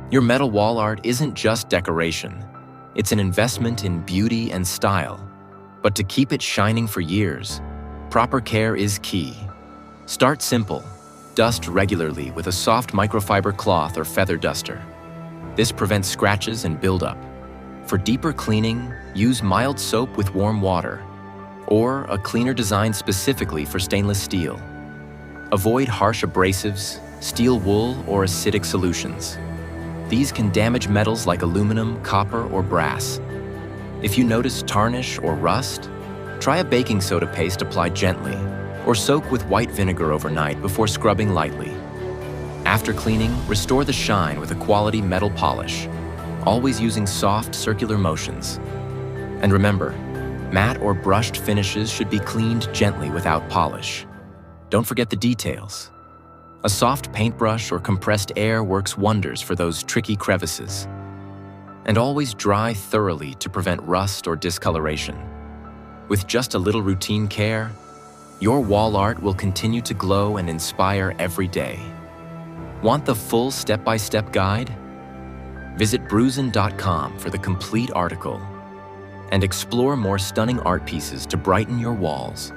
Your metal wall art isn't just decoration. It's an investment in beauty and style. But to keep it shining for years, proper care is key. Start simple. Dust regularly with a soft microfiber cloth or feather duster. This prevents scratches and buildup. For deeper cleaning, use mild soap with warm water, or a cleaner designed specifically for stainless steel. Avoid harsh abrasives, steel wool, or acidic solutions. These can damage metals like aluminum, copper, or brass. If you notice tarnish or rust, try a baking soda paste applied gently, or soak with white vinegar overnight before scrubbing lightly. After cleaning, restore the shine with a quality metal polish, always using soft, circular motions. And remember, matte or brushed finishes should be cleaned gently without polish. Don't forget the details. A soft paintbrush or compressed air works wonders for those tricky crevices. And always dry thoroughly to prevent rust or discoloration. With just a little routine care, your wall art will continue to glow and inspire every day. Want the full step-by-step guide? Visit Bruzzen.com for the complete article and explore more stunning art pieces to brighten your walls.